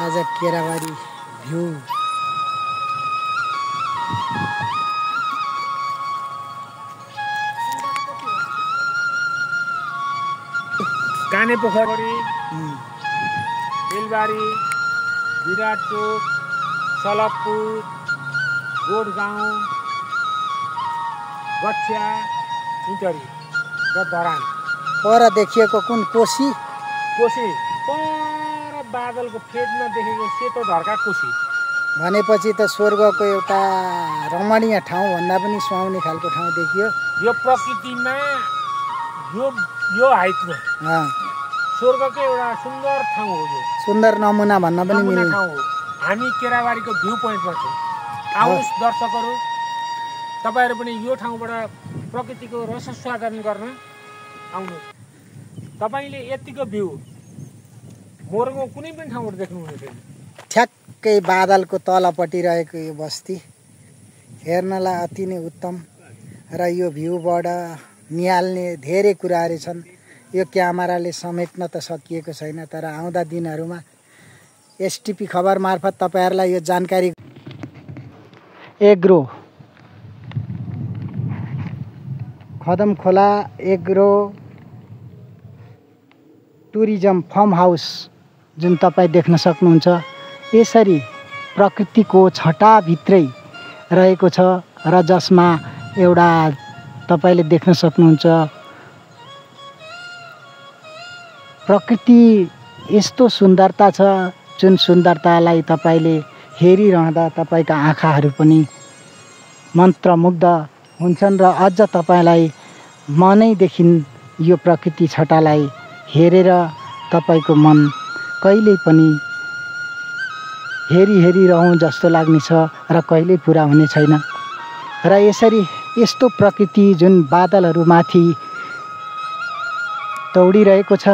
आज केराबारी भ्यू काने पोखरी बेलबारी विराट चोक सलकपुर गोठगाउँ गच्छ्या इटरी र धरान पर देखिएको कुन कोशी कोशी पर बादलको फेदमा देखेको सेतो धर्का कोशी भनेपछि त स्वर्गको एउटा रमणीय ठाउँ भन्दा पनि सुहाउने खालको ठाउँ देखियो। यो प्रकृतिमा यो हाइटमा स्वर्गको एउटा सुन्दर ठाउँ हो। यो सुन्दर नमुना भन्न पनि नमुना मिल्ने ठाउँ हो। हामी केराबारीको भ्यू पोइन्टमा छौँ। आउनुहोस् दर्शकहरू, तपाईँहरू पनि यो ठाउँबाट प्रकृतिको रसस्वादन गर्न आउनुहोस्। तपाईँले यतिको भ्यू मोरङको कुनै पनि ठाउँबाट देख्नुहुने छैन। ठ्याक्कै बादलको तलपट्टि रहेको यो बस्ती हेर्नलाई अति नै उत्तम र यो भ्यूबाट निहाल्ने धेरै कुराहरू छन्। यो क्यामेराले समेट्न त सकिएको छैन, तर आउँदा दिनहरूमा एसटिपी खबर मार्फत तपाईँहरूलाई यो जानकारी। एग्रो खदम खोला एग्रो टुरिज्म फार्म हाउस जुन तपाईँ देख्न सक्नुहुन्छ, यसरी प्रकृतिको छटाभित्रै रहेको छ र जसमा एउटा तपाईँले देख्न सक्नुहुन्छ प्रकृति यस्तो सुन्दरता छ जुन सुन्दरतालाई तपाईँले हेरिरहँदा तपाईँका आँखाहरू पनि मन्त्रमुग्ध हुन्छन् र अझ तपाईँलाई मनैदेखि यो प्रकृति छटालाई हेरेर तपाईँको मन कहिल्यै पनि हेरिरहँ जस्तो लाग्ने छ र कहिल्यै पुरा हुने छैन। र यसरी यस्तो प्रकृति जुन बादलहरूमाथि दौडिरहेको छ,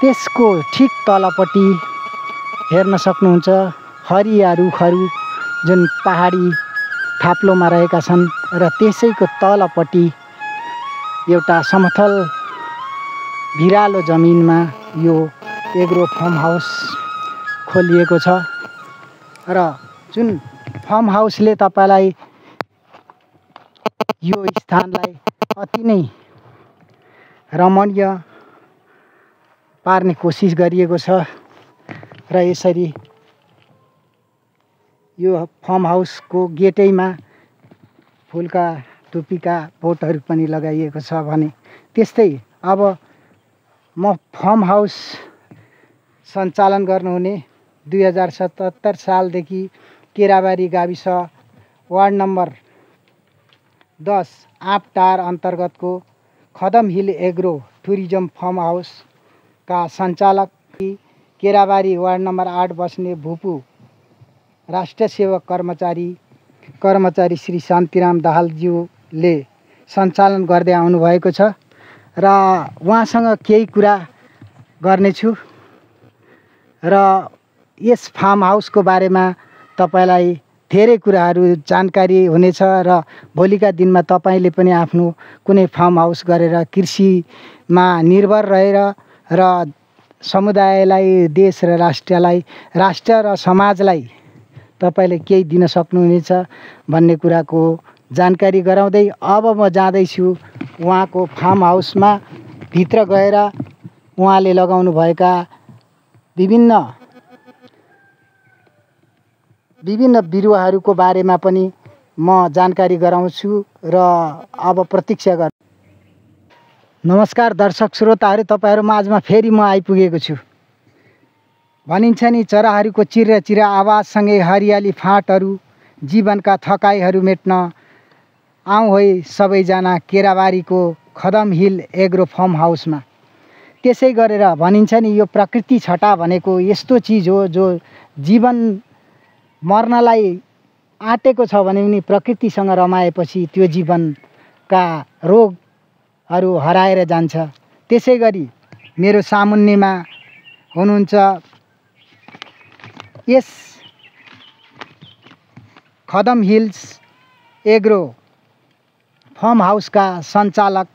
त्यसको ठिक तलपट्टि हेर्न सक्नुहुन्छ हरिया रुखहरू जुन पहाडी थाप्लोमा रहेका छन् र त्यसैको तलपट्टि एउटा समथल भिरालो जमिनमा यो एग्रो फार्म हाउस खोलिएको छ र जुन फार्म हाउसले तपाईँलाई यो स्थानलाई अति नै रमणीय पार्ने कोसिस गरिएको छ। र यसरी यो फार्म हाउसको गेटैमा फुलका टोपीका बोटहरू पनि लगाइएको छ भने त्यस्तै अब म फार्म हाउस सञ्चालन गर्नुहुने 2077 सालदेखि केराबारी गाविस वार्ड नम्बर 10 आँपटार अन्तर्गतको खदम हिल एग्रो टुरिज्म फार्म हाउसका सञ्चालक केराबारी वार्ड नम्बर 8 बस्ने भूपू राष्ट्रिय सेवक कर्मचारी श्री शान्तिराम दाहालज्यूले सञ्चालन गर्दै आउनुभएको छ र उहाँसँग केही कुरा गर्नेछु र यस फार्म हाउसको बारेमा तपाईँलाई धेरै कुराहरू जानकारी हुनेछ र भोलिका दिनमा तपाईँले पनि आफ्नो कुनै फार्म हाउस गरेर कृषिमा निर्भर रहेर र समुदायलाई, देश र राष्ट्र र समाजलाई तपाईँले केही दिन सक्नुहुनेछ भन्ने कुराको जानकारी गराउँदै अब म जाँदैछु उहाँको फार्म हाउसमा भित्र गएर उहाँले लगाउनु भएका विभिन्न बिरुवाहरूको बारेमा पनि म जानकारी गराउँछु र अब प्रतीक्षा गर्नु। नमस्कार दर्शक श्रोताहरू, तपाईँहरू माझमा फेरि म आइपुगेको छु। भनिन्छ नि चराहरूको चिर आवाजसँगै हरियाली फाँटहरू जीवनका थकाइहरू मेट्न आउँ है सबैजना केराबारीको खदम हिल एग्रो फार्म हाउसमा। त्यसै गरेर भनिन्छ नि यो प्रकृति छटा भनेको यस्तो चिज हो जो जीवन मर्नलाई आँटेको छ भने पनि प्रकृतिसँग रमाएपछि त्यो जीवनका रोगहरू हराएर जान्छ। त्यसै गरी मेरो सामुन्नेमा हुनुहुन्छ यस खदम हिल्स एग्रो फार्म हाउसका सञ्चालक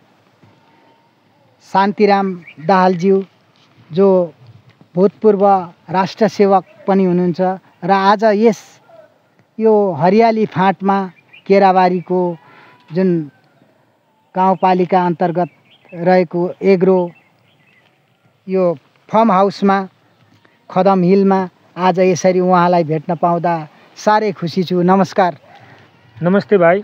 शान्तिराम दाहालज्यू जो भूतपूर्व राष्ट्र सेवक पनि हुनुहुन्छ र आज यो हरियाली फाँटमा केराबारीको जुन गाउँपालिका अन्तर्गत रहेको एग्रो यो फार्म हाउसमा खदम हिलमा आज यसरी उहाँलाई भेट्न पाउँदा साह्रै खुसी छु। नमस्कार। नमस्ते भाइ,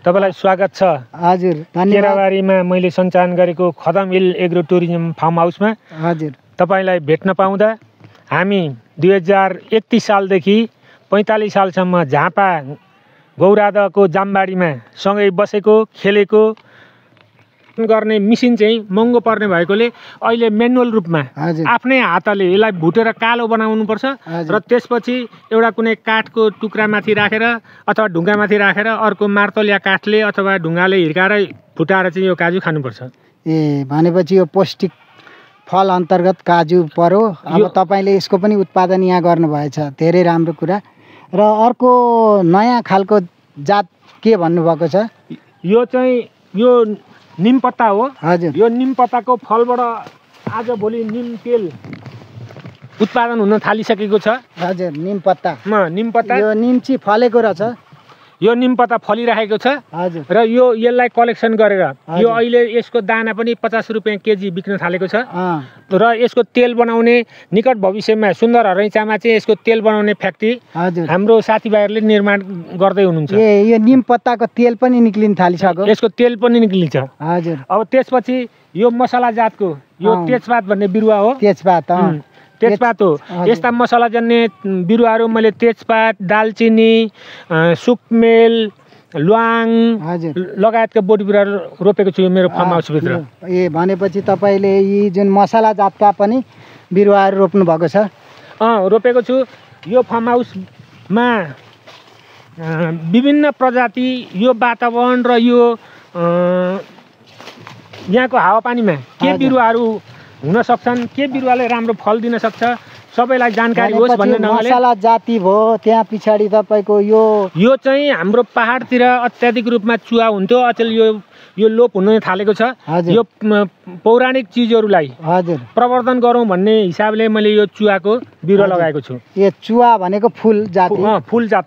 तपाईँलाई स्वागत छ। हजुर, धन्यवाद। केराबारीमा मैले सञ्चालन गरेको खदम हिल एग्रो टुरिज्म फार्म हाउसमा हजुर तपाईँलाई भेट्न पाउँदा हामी 2031 सालदेखि 45 सालसम्म झापा गौरादको जामबाडीमा सँगै बसेको खेलेको गर्ने मिसिन चाहिँ महँगो पर्ने भएकोले अहिले म्यानुअल रूपमा आफ्नै हातले यसलाई भुटेर कालो बनाउनुपर्छ र त्यसपछि एउटा कुनै काठको टुक्रामाथि राखेर अथवा ढुङ्गामाथि राखेर अर्को मार्तल या काठले अथवा ढुङ्गाले हिर्काएर फुटाएर चाहिँ यो काजु खानुपर्छ। ए भनेपछि यो पौष्टिक फल अन्तर्गत काजु पर्यो। अब तपाईँले यसको पनि उत्पादन यहाँ गर्नुभएछ, धेरै राम्रो कुरा। र अर्को नयाँ खालको जात के भन्नुभएको छ? यो चाहिँ यो निम पत्ता हो। हजुर, यो निम पत्ताको फलबाट आजभोलि निम तेल उत्पादन हुन थालिसकेको छ। हजुर, निम पत्ता यो निम चाहिँ फलेको रहेछ। यो निम पत्ता फलिरहेको छ। हजुर, र यसलाई कलेक्सन गरेर यो अहिले यसको दाना पनि 50 रुपियाँ केजी बिक्न थालेको छ। र यसको तेल बनाउने निकट भविष्यमा सुन्दर हरैचामा चाहिँ यसको तेल बनाउने फ्याक्ट्री हाम्रो साथीभाइहरूले निर्माण गर्दै हुनुहुन्छ। यो निम पत्ताको तेल पनि निक्लिन थालिसक्यो। यसको तेल पनि निक्लिन्छ। हजुर, अब त्यसपछि यो मसला जातको यो तेजपात भन्ने बिरुवा हो। तेजपात हो। यस्ता मसलाजन्य बिरुवाहरू मैले तेजपात, दालचिनी, सुकमेल, ल्वाङ लगायतका बोट बिरुवाहरू रोपेको छु यो मेरो फार्म हाउसभित्र। ए भनेपछि तपाईँले यी जुन मसला जातका पनि बिरुवाहरू रोप्नु भएको छ? रोपेको छु। यो फार्म हाउसमा विभिन्न प्रजाति, यो वातावरण र यो यहाँको हावापानीमा के बिरुवाहरू हुन सक्छन्, के बिरुवाले राम्रो फल दिन सक्छ, सबैलाई जानकारी होस् भन्ने ढङ्गले मसला जाति भयो। त्यहाँ पछाडि तपाईँको यो चाहिँ हाम्रो पहाडतिर अत्याधिक रूपमा चुवा हुन्थ्यो, अचेल यो लोप हुन थालेको छ। यो पौराणिक चिजहरूलाई प्रवर्धन गरौँ भन्ने हिसाबले मैले यो चुवाको बिरुवा लगाएको छु। यो चुवा भनेको फुल जात हो।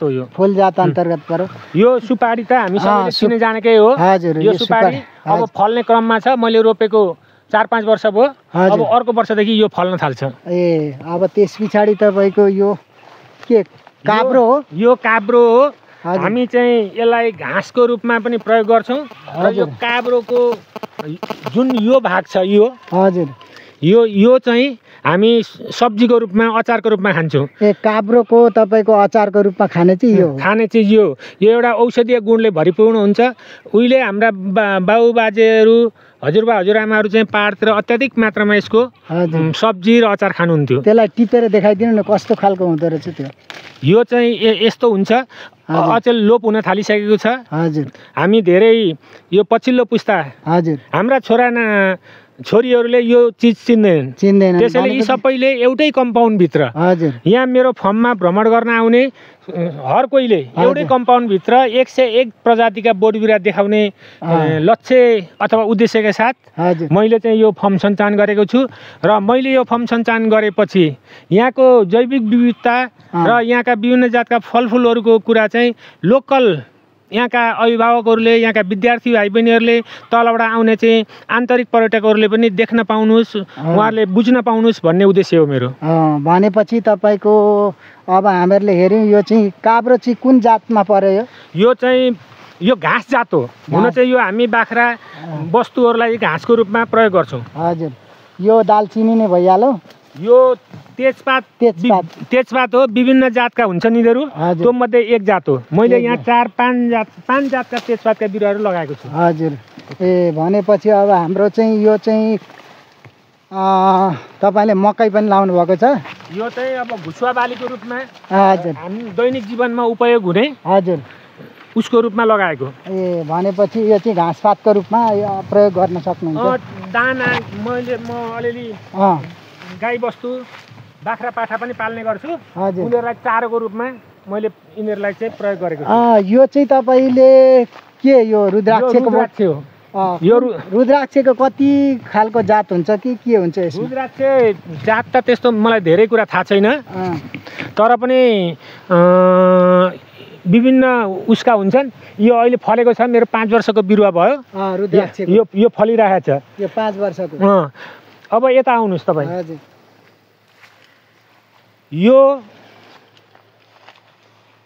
यो फुल जात अन्तर्गत पर्यो। यो सुपारी त हामी सबैले चिने जानेकै हो। यो सुपारी अब फल्ने क्रममा छ। मैले रोपेको 4-5 वर्ष भयो। अब अर्को वर्षदेखि यो फल्न थाल्छ। ए अब त्यस पछाडि तपाईँको यो के काब्रो हो? यो काब्रो हो। हामी चाहिँ यसलाई घाँसको रूपमा पनि प्रयोग गर्छौँ। र यो काब्रोको जुन यो भाग छ यो चाहिँ हामी सब्जीको रूपमा अचारको रूपमा खान्छौँ। ए काब्रोको तपाईँको अचारको रूपमा खाने चिज यो एउटा औषधीय गुणले भरिपूर्ण हुन्छ। उहिले हाम्रा बाबुबाजेहरू, हजुरबा हजुरआमाहरू चाहिँ पहाडतिर अत्याधिक मात्रामा यसको सब्जी र अचार खानुहुन्थ्यो। त्यसलाई टिपेर देखाइदिनु न कस्तो खालको हुँदो रहेछ त्यो? यो चाहिँ यस्तो हुन्छ। अचेल लोप हुन थालिसकेको छ। हजुर, हामी धेरै यो पछिल्लो पुस्ता हाम्रा छोरीहरूले यो चिज चिन्दैनन्। त्यसैले यी सबैले एउटै कम्पाउन्डभित्र यहाँ मेरो फर्ममा भ्रमण गर्न आउने हर कोहीले एउटै कम्पाउन्डभित्र 101 प्रजातिका बोट बिरुवा देखाउने लक्ष्य अथवा उद्देश्यका साथ मैले चाहिँ यो फर्म सञ्चालन गरेको छु। र मैले यो फर्म सञ्चालन गरेपछि यहाँको जैविक विविधता र यहाँका विभिन्न जातका फलफुलहरूको कुरा चाहिँ लोकल यहाँका अभिभावकहरूले, यहाँका विद्यार्थी भाइ बहिनीहरूले, तलबाट आउने चाहिँ आन्तरिक पर्यटकहरूले पनि देख्न पाउनुहोस्, उहाँहरूले बुझ्न पाउनुहोस् भन्ने उद्देश्य हो मेरो। भनेपछि तपाईँको अब हामीहरूले हेऱ्यौँ यो चाहिँ काब्रो चाहिँ कुन जातमा पर्यो? यो चाहिँ यो घाँस जात हो। हुन चाहिँ यो हामी बाख्रा वस्तुहरूलाई घाँसको रूपमा प्रयोग गर्छौँ। हजुर, यो दालचिनी नै भइहाल्यो। यो तेजपात हो। विभिन्न जातका हुन्छन् यिनीहरू, त्यो मध्ये एक जात हो। मैले यहाँ 4-5 जातका तेजपातका बिरुवाहरू लगाएको छु। हजुर, ए भनेपछि अब हाम्रो चाहिँ यो चाहिँ तपाईँले मकै पनि लाउनु भएको छ? यो चाहिँ अब भुसुवा बालीको रूपमा हामी दैनिक जीवनमा उपयोग हुने उसको रूपमा लगाएको। ए भनेपछि यो चाहिँ घाँसपातको रूपमा प्रयोग गर्न सक्नुहुन्छ? दाना म अलिअलि गाई बस्तु बाख्रा पाठा पनि पाल्ने गर्छु। उनीहरूलाई चारोको रूपमा मैले यिनीहरूलाई चाहिँ प्रयोग गरेको छु। यो चाहिँ तपाईँले के यो रुद्राक्ष हो? यो रुद्राक्षको कति खालको जात हुन्छ कि के हुन्छ यसमा? रुद्राक्ष जात त त्यस्तो मलाई धेरै कुरा थाहा छैन, तर पनि विभिन्न उसका हुन्छन्। यो अहिले फलेको छ, मेरो 5 वर्षको बिरुवा भयो रुद्राक्ष। यो फलिरहेको छ, यो 5 वर्षको। अब यता आउनुहोस् तपाईँ। हजुर,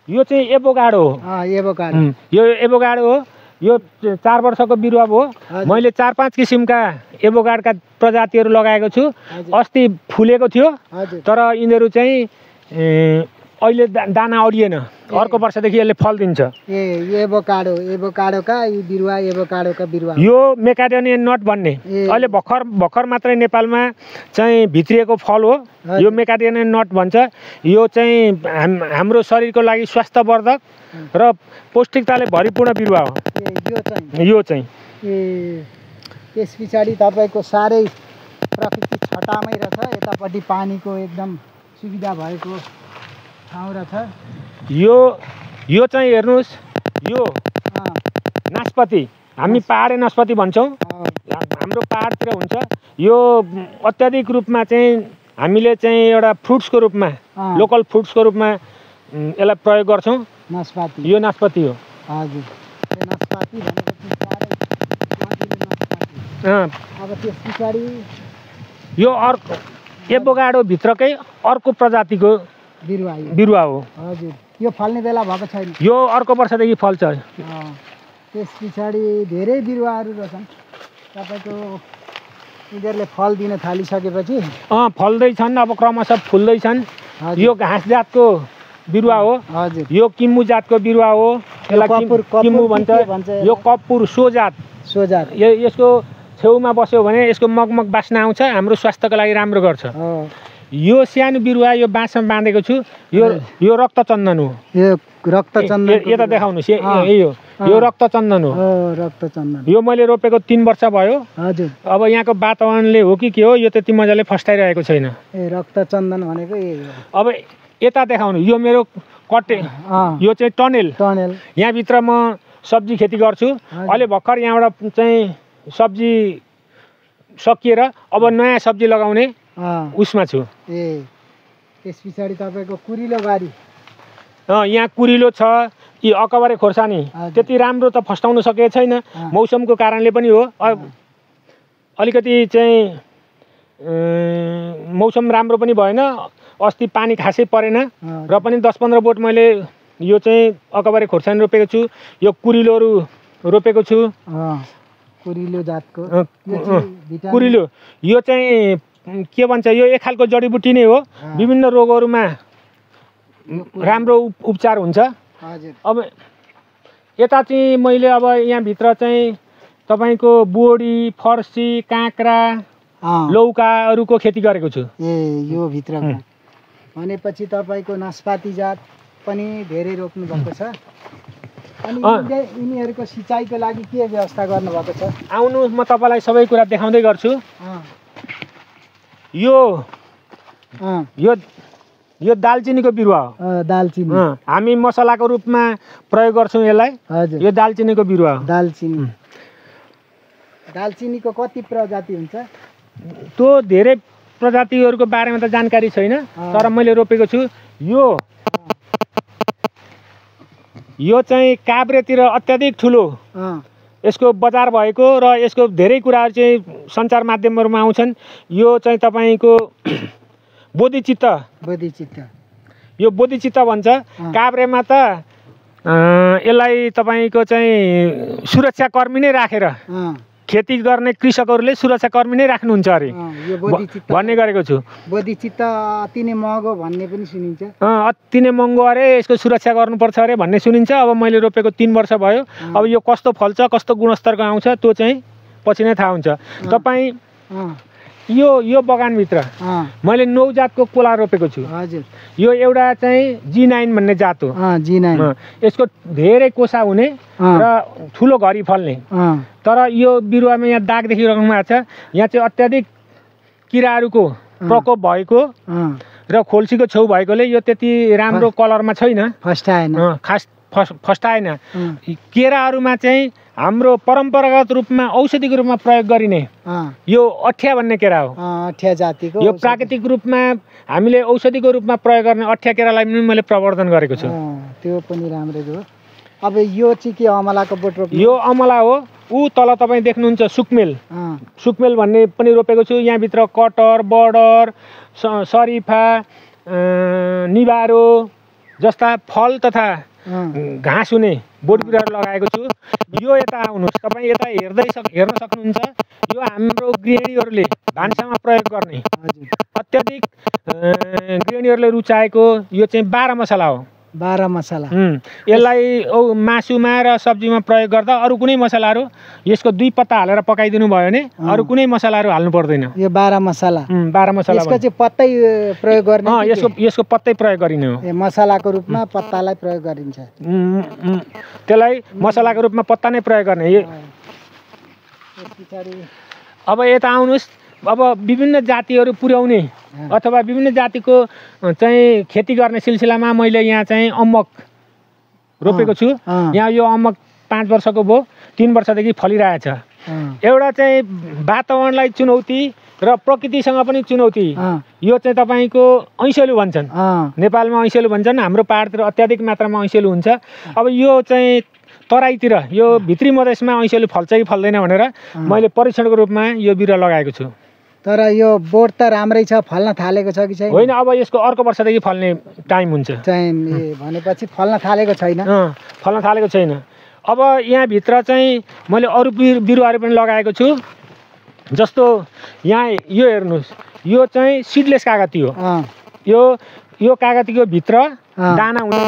यो चाहिँ एभोकाडो हो। एभोकाडो, यो एभोकाडो हो। यो 4 वर्षको बिरुवा हो। मैले 4-5 किसिमका एभोकाडोका प्रजातिहरू लगाएको छु। अस्ति फुलेको थियो, तर यिनीहरू चाहिँ अहिले दाना अडिएन। अर्को वर्षदेखि यसले फल दिन्छ। एभोकाडोका बिरुवा। यो मेकाडोनियन नट भन्ने अहिले भर्खर मात्रै नेपालमा चाहिँ भित्रिएको फल हो। यो मेकाडोनियन नट भन्छ। यो चाहिँ हाम्रो शरीरको लागि स्वास्थ्यवर्धक र पौष्टिकताले भरिपूर्ण बिरुवा हो। यो चाहिँ त्यस पछाडि तपाईँको साह्रै प्रकृति छटामै रहेछ। यतापट्टि पानीको एकदम सुविधा भएको ठाउँ रहेछ। यो चाहिँ हेर्नुहोस्, यो नास्पति, हामी पहाडे नास्पति भन्छौँ। हाम्रो पहाडतिर हुन्छ। यो अत्याधिक रूपमा चाहिँ हामीले चाहिँ एउटा फ्रुट्सको रूपमा, लोकल फ्रुट्सको रूपमा यसलाई प्रयोग गर्छौँ। नास्पाती, यो नास्पति हो। हजुर, नास्पाती भनेपछि अब त्यस पछाडि यो अर्को एभोकाडो भित्रकै अर्को प्रजातिको बिरुवा हो। हजुर, यो फल्ने बेला भएको छैन। यो अर्को वर्षदेखि फल्छ। त्यस पछाडि धेरै बिरुवाहरू रहेछन् तपाईँको। यिनीहरूले फल दिन थालिसकेपछि फल्दैछन्, अब क्रमशः फुल्दैछन्। यो घाँस जातको बिरुवा हो। हजुर, यो किम्बु जातको बिरुवा हो। यसलाई किम्बु भन्छ। यो कपुर सोजात। यसको छेउमा बस्यो भने यसको मगमग बास्ना आउँछ, हाम्रो स्वास्थ्यको लागि राम्रो गर्छ। यो सानो बिरुवा, यो बाँसमा बाँधेको छु। यो रक्तचन्दन हो। यो रक्तचन्दन यता देखाउनुहोस्। यो रक्तचन्दन हो। रक्तचन्दन यो मैले रोपेको 3 वर्ष भयो। हजुर, अब यहाँको वातावरणले हो कि के हो, यो त्यति मजाले फस्टाइरहेको छैन। रक्तचन्दन भनेको अब यता देखाउनु। यो मेरो कटे, यो चाहिँ टनेल। यहाँभित्र म सब्जी खेती गर्छु। अहिले भर्खर यहाँबाट चाहिँ सब्जी सकिएर अब नयाँ सब्जी लगाउने उसमा छु। त्यस पछाडि तपाईँको कुरिलो बारी। यहाँ कुरिलो छ। यी अकबरे खोर्सानी त्यति राम्रो त फस्टाउन सकेको छैन, मौसमको कारणले पनि हो। अलिकति चाहिँ मौसम राम्रो पनि भएन। अस्ति पानी खासै परेन र पनि 10-15 बोट मैले यो चाहिँ अकबरे खोर्सानी रोपेको छु। यो कुरिलोहरू रोपेको छु। कुरिलो जातको कुरिलो यो चाहिँ के भन्छ, यो एक खालको जडीबुटी नै हो। विभिन्न रोगहरूमा राम्रो उपचार हुन्छ। अब यता चाहिँ मैले अब यहाँभित्र चाहिँ तपाईँको बोडी, फर्सी, काँक्रा, लौकाहरूको खेती गरेको छु। यो भित्रमा भनेपछि तपाईँको नास्पाती जात पनि धेरै रोप्नु भएको छ। अनि यिनीहरूको सिँचाइको लागि के व्यवस्था गर्नुभएको छ? आउनु, म तपाईँलाई सबै कुरा देखाउँदै गर्छु। यो दालचिनीको बिरुवा हो। दालचिनी हामी मसलाको रूपमा प्रयोग गर्छौँ यसलाई। हजुर, यो दालचिनीको बिरुवा हो। दालचिनीको कति प्रजाति हुन्छ? त्यो धेरै प्रजातिहरूको बारेमा त जानकारी छैन, तर मैले रोपेको छु। यो चाहिँ काभ्रेतिर अत्याधिक ठुलो यसको बजार भएको र यसको धेरै कुराहरू चाहिँ सञ्चार माध्यमहरूमा आउँछन्। यो चाहिँ तपाईँको बोधिचित्त, यो बोधिचित्त भन्छ। काभ्रेमा त यसलाई तपाईँको चाहिँ सुरक्षाकर्मी नै राखेर खेती गर्ने कृषकहरूले सुरक्षाकर्मी नै राख्नुहुन्छ अरे भन्ने गरेको छु। बोधिचित्त अति नै महँगो भन्ने पनि सुनिन्छ। अति नै महँगो अरे, यसको सुरक्षा गर्नुपर्छ अरे भन्ने सुनिन्छ। अब मैले रोपेको 3 वर्ष भयो। अब यो कस्तो फल्छ, कस्तो गुणस्तरको आउँछ त्यो चाहिँ पछि नै थाहा हुन्छ। तपाईँ यो बगानभित्र मैले 9 जातको कोला रोपेको छु। हजुर, यो एउटा चाहिँ G9 भन्ने जात हो। G9 यसको धेरै कोसा हुने र ठुलो घरी फल्ने। तर यो बिरुवामा यहाँ दाग देखिरहनु भएको छ। यहाँ चाहिँ अत्याधिक किराहरूको प्रकोप भएको र खोल्सीको छेउ भएकोले यो त्यति राम्रो कलरमा छैन, फस्टाएन। फस्टाएन। केराहरूमा चाहिँ हाम्रो परम्परागत रूपमा औषधिको रूपमा प्रयोग गरिने यो अठ्या भन्ने केरा हो। अठ्या जातिको यो प्राकृतिक रूपमा हामीले औषधिको रूपमा प्रयोग गर्ने अठ्या केरालाई पनि मैले प्रवर्धन गरेको छु। त्यो पनि राम्रै हो। अब यो चाहिँ के अमलाको बोट रोप्नु? यो अमला हो। ऊ तल तपाईँ देख्नुहुन्छ सुकमेल भन्ने पनि रोपेको छु। यहाँभित्र कटर, बर्डर, सरिफा, निबारो जस्ता फल तथा घाँस हुने बोट बिरुवाहरू लगाएको छु। यो यता आउनुहोस्, तपाईँ यता हेर्न सक्नुहुन्छ। यो हाम्रो गृहिणीहरूले भान्सामा प्रयोग गर्ने अत्याधिक गृहिणीहरूले रुचाएको यो चाहिँ 12 मसला हो। 12 मसला। यसलाई मासुमा र सब्जीमा प्रयोग गर्दा अरू कुनै मसलाहरू यसको 2 पत्ता हालेर पकाइदिनु भयो भने अरू कुनै मसलाहरू हाल्नु पर्दैन। यो 12 मसला। 12 मसला। यसको चाहिँ पत्तै प्रयोग गर्ने? यसको पत्तै प्रयोग गरिने हो। मसलाको रूपमा पत्तालाई प्रयोग गरिन्छ। त्यसलाई मसलाको रूपमा पत्ता नै प्रयोग गर्ने। अब यता आउनुहोस्। अब विभिन्न जातिहरू पुर्याउने अथवा विभिन्न जातिको चाहिँ खेती गर्ने सिलसिलामा मैले यहाँ चाहिँ अम्बक रोपेको छु। यहाँ यो अम्बक 5 वर्षको भयो, 3 वर्षदेखि फलिरहेछ। एउटा चाहिँ वातावरणलाई चुनौती र प्रकृतिसँग पनि चुनौती। यो चाहिँ तपाईँको ऐँसेलु भन्छन्, नेपालमा ऐँसेलु भन्छन्, हाम्रो पहाडतिर अत्याधिक मात्रामा ऐँसेलु हुन्छ। अब यो चाहिँ तराईतिर यो भित्री मधेसमा ऐँसेलु फल्छ कि फल्दैन भनेर मैले परीक्षणको रूपमा यो बिरुवा लगाएको छु। तर यो बोट त राम्रै छ, फल्न थालेको छ कि छैन? होइन, अब यसको अर्को वर्षदेखि फल्ने टाइम हुन्छ। भनेपछि फल्न थालेको छैन? फल्न थालेको छैन। अब यहाँभित्र चाहिँ मैले अरू बिरुवाहरू पनि लगाएको छु। जस्तो यहाँ यो हेर्नुहोस्, यो चाहिँ सिडलेस कागती हो। यो कागतीको भित्र दाना हुने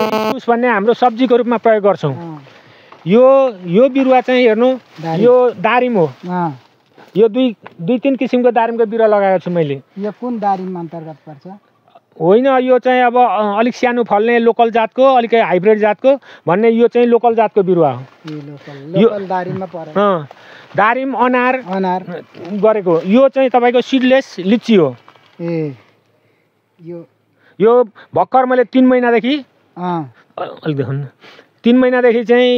इस्कुस भन्ने हाम्रो सब्जीको रूपमा प्रयोग गर्छौँ। यो बिरुवा चाहिँ हेर्नु, यो दारिम हो। यो 2-3 किसिमको दारिमको बिरुवा लगाएको छु मैले। यो कुन दारिम अन्तर्गत पर्छ? होइन, यो चाहिँ अब अलिक सानो फल्ने लोकल जातको, अलिक हाइब्रिड जातको भन्ने यो चाहिँ लोकल जातको बिरुवा हो। लोकल दारिममा पर्छ। दारिम अनार गरेको यो चाहिँ तपाईँको सिडलेस लिची हो। यो भर्खर मैले 3 महिनादेखि अलिक देखाउनु, 3 महिनादेखि चाहिँ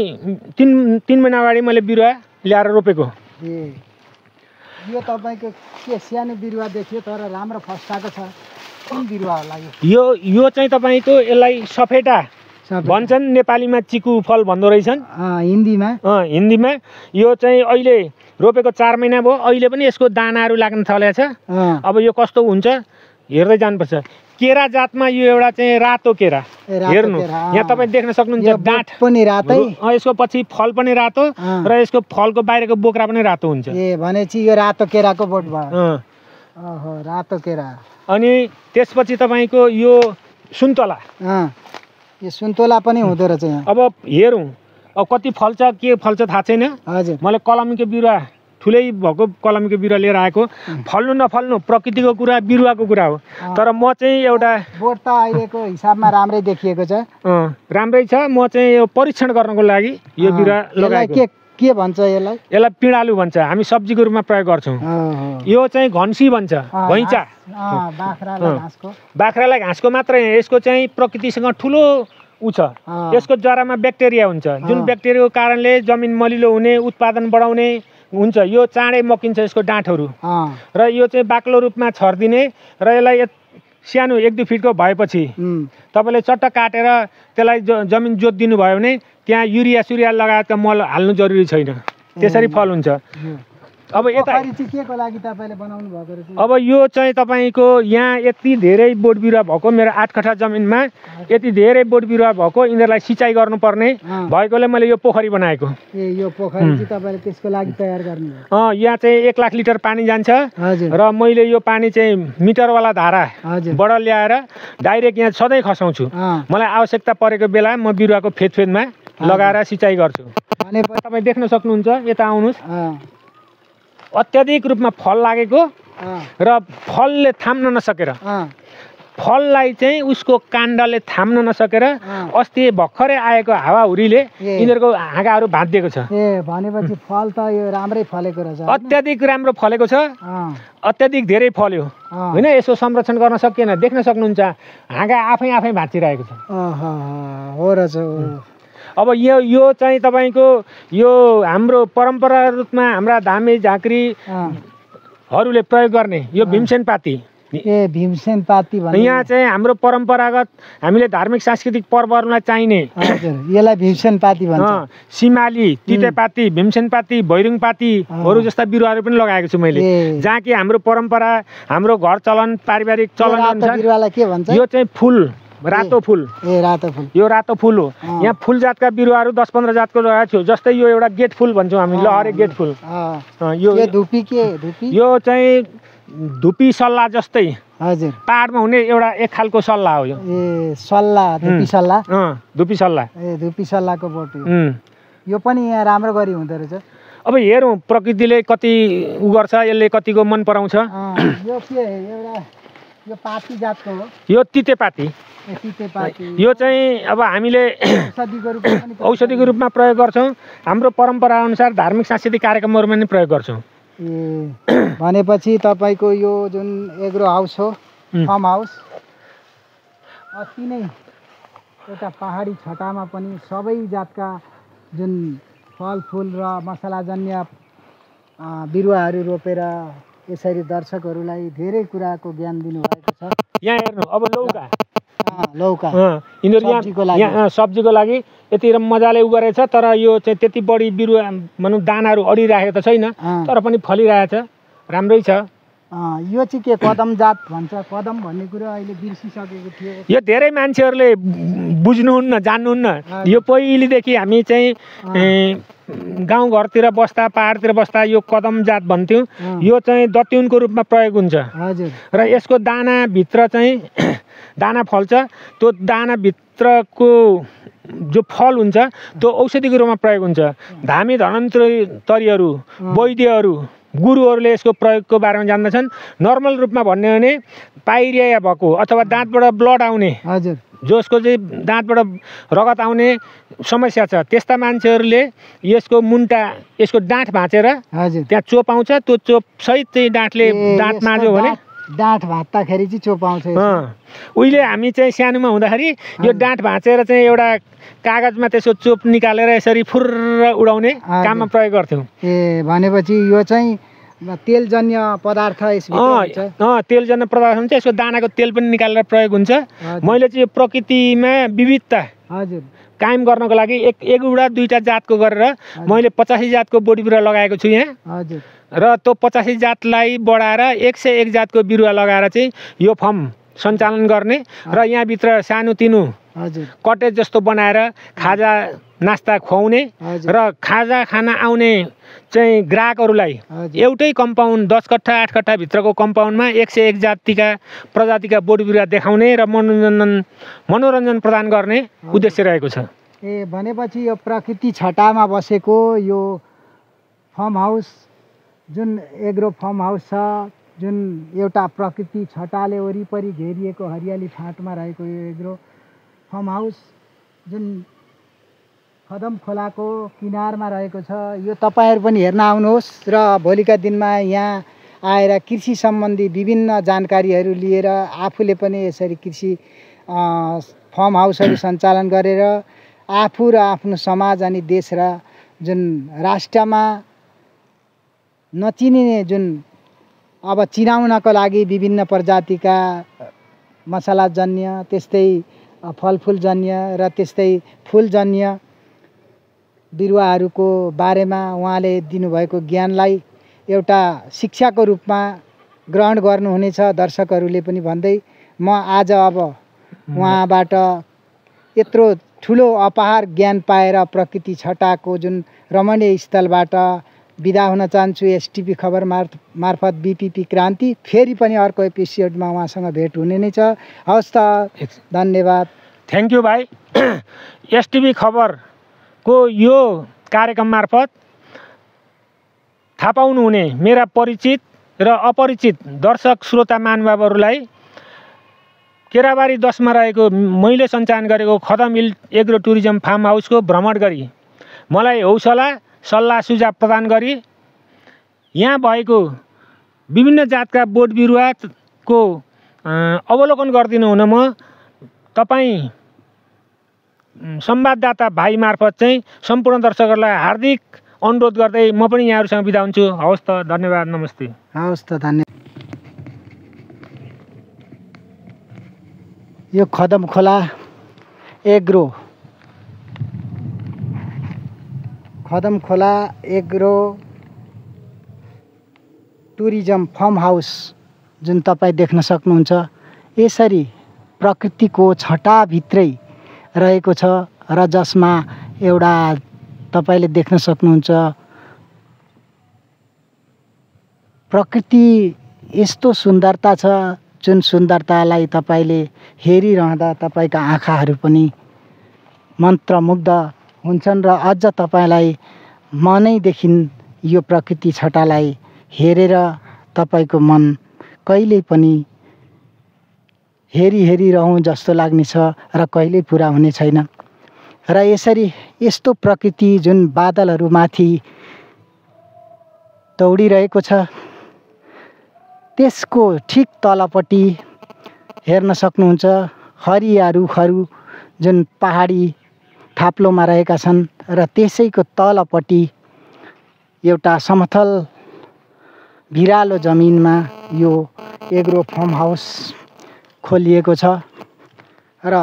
3 महिना अगाडि मैले बिरुवा ल्याएर रोपेको। यो तपाईँको के सानो बिरुवा देखियो तर राम्रो फस्टाएको छ? कुन बिरुवा होला यो चाहिँ तपाईँको यसलाई सफेटा भन्छन्, नेपालीमा चिकु फल भन्दो रहेछन्, हिन्दीमा। यो चाहिँ अहिले रोपेको 4 महिना भयो, अहिले पनि यसको दानाहरू लाग्न थालेको छ। अब यो कस्तो हुन्छ हेर्दै जानुपर्छ। केरा जातमा यो एउटा चाहिँ रातो केरा हेर्नु, यहाँ तपाईँ देख्न सक्नुहुन्छ। डाँठ पनि रातै, यसको पछि फल पनि रातो र यसको फलको बाहिरको बोक्रा पनि रातो हुन्छ। भनेपछि यो रातो केराको बोट भयो। रातो केरा। अनि त्यसपछि तपाईँको यो सुन्तला। यो सुन्तला पनि हुँदो रहेछ यहाँ। अब हेरौँ, अब कति फल्छ के फल्छ थाहा छैन। मैले कलमीको बिरुवा ठुलै भएको कलमीको बिरुवा लिएर आएको। फल्नु नफल्नु प्रकृतिको कुरा, बिरुवाको कुरा हो। तर म चाहिँ एउटा बोट त अहिलेको हिसाबमा राम्रै देखिएको छ। राम्रै छ। म चाहिँ यो परीक्षण गर्नको लागि यो बिरुवा लगाएको। के भन्छ यसलाई? यसलाई पिँडालु भन्छ, हामी सब्जीको रूपमा प्रयोग गर्छौँ। यो चाहिँ घन्सी भन्छ, घैँचा। बाख्रालाई घाँसको मात्र होइन, यसको चाहिँ प्रकृतिसँग ठुलो छ। यसको जरामा ब्याक्टेरिया हुन्छ, जुन ब्याक्टेरियाको कारणले जमिन मलिलो हुने, उत्पादन बढाउने हुन्छ। यो चाँडै मकिन्छ यसको डाँठहरू। र यो चाहिँ बाक्लो रूपमा छरिदिने र यसलाई सानो 1-2 फिटको भएपछि तपाईँले चट्ट काटेर त्यसलाई जमिन जोतिदिनु भयो भने त्यहाँ युरिया लगायतका मल हाल्नु जरुरी छैन, त्यसरी फल हुन्छ। अब यता केको लागि तपाईले बनाउनु भएको रहेछ? अब यो चाहिँ तपाईँको यहाँ यति धेरै बोट बिरुवा भएको, मेरो 8 कट्ठा जमिनमा यति धेरै बोट बिरुवा भएको, यिनीहरूलाई सिँचाइ गर्नुपर्ने भएकोले मैले यो पोखरी बनाएको। यो पोखरी चाहिँ तपाईँले त्यसको लागि तयार गर्नु? यहाँ चाहिँ 1 लाख लिटर पानी जान्छ र मैले यो पानी चाहिँ मिटरवाला धाराबाट ल्याएर डाइरेक्ट यहाँ सधैँ खसाउँछु। मलाई आवश्यकता परेको बेला म बिरुवाको फेदमा लगाएर सिँचाइ गर्छु। तपाईँ देख्न सक्नुहुन्छ, यता आउनुहोस्। अत्याधिक रूपमा फल लागेको र फलले थाम्न नसकेर, फललाई चाहिँ उसको काण्डले थाम्न नसकेर अस्ति भर्खरै आएको हावाहुरीले यिनीहरूको हाँगाहरू भाँचिदिएको छ। भनेपछि फल त यो राम्रै फलेको रहेछ। अत्याधिक राम्रो फलेको छ, अत्याधिक धेरै फल्यो होइन। यसो संरक्षण गर्न सकिएन, देख्न सक्नुहुन्छ हाँगा आफै भाँचिरहेको छ। हो रहेछ। अब यो चाहिँ तपाईँको यो हाम्रो परम्परागत रूपमा हाम्रा धामी झाँक्रीहरूले प्रयोग गर्ने यो भीमसेन पाती। ए भीमसेन पाती भन्ने यहाँ चाहिँ हाम्रो परम्परागत हामीले धार्मिक सांस्कृतिक पर्वहरूलाई चाहिने यसलाई भीमसेन पाती भन्छ। सिमाली, तितेपाती, भीमसेन पाती, भैरुङ पातीहरू जस्ता बिरुवाहरू पनि लगाएको छु मैले, जहाँ कि हाम्रो परम्परा हाम्रो घर चलन पारिवारिक चलन अनुसार बिरुवालाई के भन्छ? यो चाहिँ फुल, रातो फुल। रातो फुल, यो रातो फुल हो। यहाँ फुल जातका बिरुवाहरू 10-15 जातको लगाएको छु। जस्तै यो एउटा गेट फुल भन्छौँ हामी, लहरे गेट फुल। यो धुपी के धुपी? यो चाहिँ धुपी सल्ला जस्तै हजुर पहाडमा हुने एउटा एक खालको सल्ला हो यो। ए सल्ला, धुपी सल्ला। धुपी सल्ला। ए धुपी सल्लाको बोट यो पनि यहाँ राम्रो गरी हुँदो रहेछ। अब हेरौँ प्रकृतिले कति उ गर्छ, यसले कतिको मन पराउँछ। यो के एउटा यो पाती जातको हो? यो तितेपाती। यो चाहिँ अब हामीले औषधिको रूपमा प्रयोग गर्छौँ। हाम्रो परम्परा अनुसार धार्मिक सांस्कृतिक कार्यक्रमहरूमा पनि प्रयोग गर्छौँ। भनेपछि तपाईँको यो जुन एग्रो हाउस हो, फार्म हाउस, अति नै एउटा पहाडी छटामा पनि सबै जातका जुन फलफुल र मसलाजन्य बिरुवाहरू रोपेर यसरी दर्शकहरूलाई धेरै कुराको ज्ञान दिनुभएको छ। यहाँ हेर्नु अब लौका यिनीहरू यहाँ सब्जीको लागि यति मजाले उ गरेछ, तर यो चाहिँ त्यति बढी बिरुवा भनौँ दानाहरू अडिराखेको त छैन, तर पनि फलिरहेछ, राम्रै छ। यो चाहिँ के कदम जात भन्छ? कदम भन्ने कुरो अहिले बिर्सिसकेको थियो। यो धेरै मान्छेहरूले बुझ्नुहुन्न, जान्नुहुन्न। यो पहिलेदेखि हामी चाहिँ गाउँघरतिर बस्दा, पहाडतिर बस्दा यो कदम जात भन्थ्यौँ। यो चाहिँ दत्युनको रूपमा प्रयोग हुन्छ र यसको दानाभित्र चाहिँ दाना फल्छ। त्यो दानाभित्रको जो फल हुन्छ त्यो औषधिको रूपमा प्रयोग हुन्छ। धामी धन्वन्तरीहरू, वैद्यहरू, गुरुहरूले यसको प्रयोगको बारेमा जान्दछन्। नर्मल रूपमा भन्ने हो भने पाइरिया भएको अथवा दाँतबाट ब्लड आउने, जसको चाहिँ दाँतबाट रगत आउने समस्या छ, त्यस्ता मान्छेहरूले यसको मुन्टा, यसको डाँठ भाँचेर त्यहाँ चोप आउँछ, त्यो चोप सहित चाहिँ डाँठले दाँत माझ्यो भने डाँठ भाँच्दाखेरि चाहिँ चोप आउँछ। उहिले हामी चाहिँ सानोमा हुँदाखेरि यो डाँठ भाँचेर चाहिँ एउटा कागजमा त्यसको चोप निकालेर यसरी फुर्र उडाउने काममा प्रयोग गर्थ्यौँ। ए भनेपछि यो चाहिँ तेलजन्य पदार्थ तेलजन्य पदार्थ हुन्छ। यसको दानाको तेल पनि निकालेर प्रयोग हुन्छ। मैले चाहिँ यो प्रकृतिमा विविधता कायम गर्नको लागि एउटा दुईवटा जातको गरेर मैले 85 जातको बोडी बिरुवा लगाएको छु यहाँ। र त्यो 85 जातलाई बढाएर 101 जातको बिरुवा लगाएर चाहिँ यो फर्म सञ्चालन गर्ने र यहाँभित्र सानोतिनो कटेज जस्तो बनाएर खाजा नास्ता खुवाउने र खाजा खान आउने चाहिँ ग्राहकहरूलाई एउटै कम्पाउन्ड 10 कट्ठा 8 कट्ठा भित्रको कम्पाउन्डमा 101 प्रजातिका बोडी बिरुवा देखाउने र मनोरञ्जन प्रदान गर्ने उद्देश्य रहेको छ। ए भनेपछि यो प्रकृति छटामा बसेको यो फार्म हाउस, जुन एग्रो फार्म हाउस छ, जुन एउटा प्रकृति छटाले वरिपरि घेरिएको हरियाली फाँटमा रहेको यो एग्रो फार्म हाउस जुन कदम खोलाको किनारमा रहेको छ, यो तपाईँहरू पनि हेर्न आउनुहोस् र भोलिका दिनमा यहाँ आएर कृषि सम्बन्धी विभिन्न जानकारीहरू लिएर आफूले पनि यसरी कृषि फार्म हाउसहरू सञ्चालन गरेर आफू र आफ्नो समाज अनि देश र जुन राष्ट्रमा नचिनिने जुन अब चिनाउनको लागि विभिन्न प्रजातिका मसलाजन्य, त्यस्तै फलफुलजन्य र त्यस्तै फुलजन्य बिरुवाहरूको बारेमा उहाँले दिनुभएको ज्ञानलाई एउटा शिक्षाको रूपमा ग्रहण गर्नुहुनेछ दर्शकहरूले पनि भन्दै म आज अब उहाँबाट यत्रो ठुलो अपार ज्ञान पाएर प्रकृति छटाको जुन रमणीय स्थलबाट बिदा हुन चाहन्छु। एसटिपी खबर मार्फत बीपीपी क्रान्ति। फेरि पनि अर्को एपिसोडमा उहाँसँग भेट हुने नै छ। हवस् त, धन्यवाद। थ्याङ्क यू भाइ। एसटिपी खबरको यो कार्यक्रम मार्फत थाहा पाउनुहुने मेरा परिचित र अपरिचित दर्शक श्रोता महानुभावहरूलाई केराबारी 10 मा रहेको मैले सञ्चालन गरेको खदम हिल एग्रो टुरिज्म फार्म हाउसको भ्रमण गरी मलाई हौसला सल्लाह सुझाव प्रदान गरी यहाँ भएको विभिन्न जातका बोट बिरुवाको अवलोकन गरिदिनु हुन म तपाईँ संवाददाता भाइ मार्फत चाहिँ सम्पूर्ण दर्शकहरूलाई हार्दिक अनुरोध गर्दै म पनि यहाँहरूसँग बिदा हुन्छु। हवस् त, धन्यवाद, नमस्ते। हवस् त, धन्यवाद। यो खदम खोला एग्रो, खदम खोला एग्रो टुरिज्म फार्म हाउस जुन तपाईँ देख्न सक्नुहुन्छ, यसरी प्रकृतिको छटाभित्रै रहेको छ र जसमा एउटा तपाईँले देख्न सक्नुहुन्छ प्रकृति यस्तो सुन्दरता छ जुन सुन्दरतालाई तपाईँले हेरिरहँदा तपाईँका आँखाहरू पनि मन्त्रमुग्ध हुन्छन् र अझ तपाईँलाई मनैदेखि यो प्रकृति छटालाई हेरेर तपाईँको मन कहिल्यै पनि हेरिरहँ जस्तो लाग्नेछ र कहिल्यै पुरा हुने छैन। र यसरी यस्तो प्रकृति जुन बादलहरूमाथि दौडिरहेको छ, त्यसको ठिक तलपट्टि हेर्न सक्नुहुन्छ हरिया रुखहरू जुन पहाडी थाप्लोमा रहेका छन् र त्यसैको तलपट्टि एउटा समतल भिरालो जमिनमा यो एग्रो फार्म हाउस खोलिएको छ र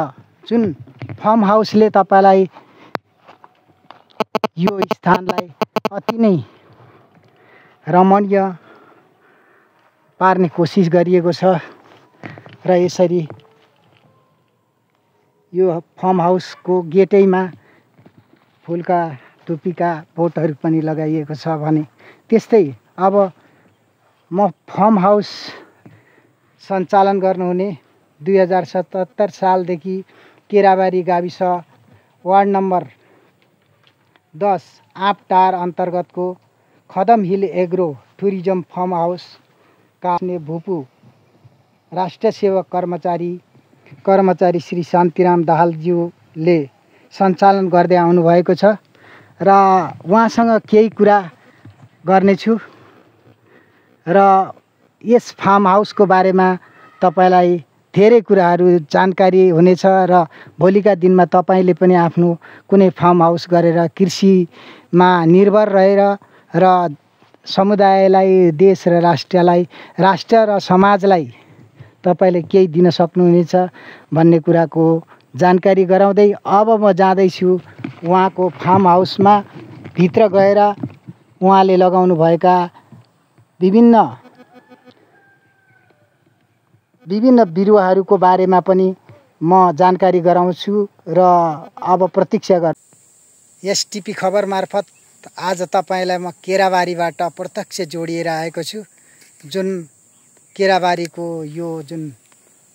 जुन फार्म हाउसले तपाईँलाई यो स्थानलाई अति नै रमणीय पार्ने कोसिस गरिएको छ। र यसरी यो फार्म हाउसको गेटैमा फुलका टुप्पीका बोटहरू पनि लगाइएको छ भने त्यस्तै अब म फार्म हाउस सञ्चालन गर्नुहुने 2077 सालदेखि केराबारी गाविस वार्ड नम्बर 10 आँपटार अन्तर्गतको खदम हिल एग्रो टुरिज्म फार्म हाउसका भूपू राष्ट्रिय सेवक कर्मचारी श्री शान्तिराम दाहालज्यूले सञ्चालन गर्दै आउनुभएको छ र उहाँसँग केही कुरा गर्नेछु र यस फार्म हाउसको बारेमा तपाईँलाई धेरै कुराहरू जानकारी हुनेछ र भोलिका दिनमा तपाईँले पनि आफ्नो कुनै फार्म हाउस गरेर कृषिमा निर्भर रहेर र समुदायलाई, देश र राष्ट्र र समाजलाई तपाईँले केही दिन सक्नुहुनेछ भन्ने कुराको जानकारी गराउँदै अब म जाँदैछु उहाँको फार्म हाउसमा भित्र गएर उहाँले लगाउनु भएका विभिन्न बिरुवाहरूको बारेमा पनि म जानकारी गराउँछु र अब प्रतीक्षा गर। एसटिपी खबर मार्फत आज तपाईँलाई म केराबारीबाट प्रत्यक्ष जोडिएर आएको छु। जुन केराबारीको यो जुन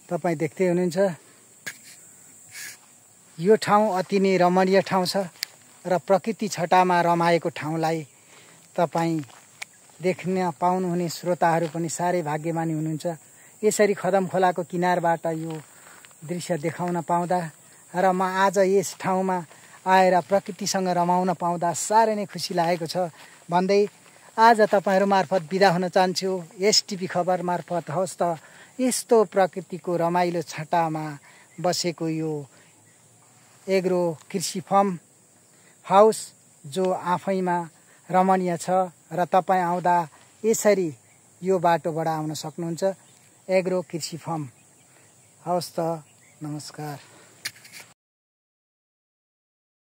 तपाईँ देख्दै हुनुहुन्छ, यो ठाउँ अति नै रमणीय ठाउँ छ र प्रकृति छटामा रमाएको ठाउँलाई तपाईँ देख्न पाउनुहुने श्रोताहरू पनि साह्रै भाग्यमानी हुनुहुन्छ। यसरी खदम खोलाको किनारबाट यो दृश्य देखाउन पाउँदा र म आज यस ठाउँमा आएर प्रकृतिसँग रमाउन पाउँदा साह्रै नै खुसी लागेको छ भन्दै आज तपाईँहरू मार्फत बिदा हुन चाहन्छु। एसटिपी खबर मार्फत। हवस् त, यस्तो प्रकृतिको रमाइलो छटामा बसेको यो एग्रो कृषि फार्म हाउस जो आफैमा रमणीय छ र तपाईँ आउँदा यसरी यो बाटोबाट आउन सक्नुहुन्छ। एग्रो कृषि फार्म। हवस् त, नमस्कार।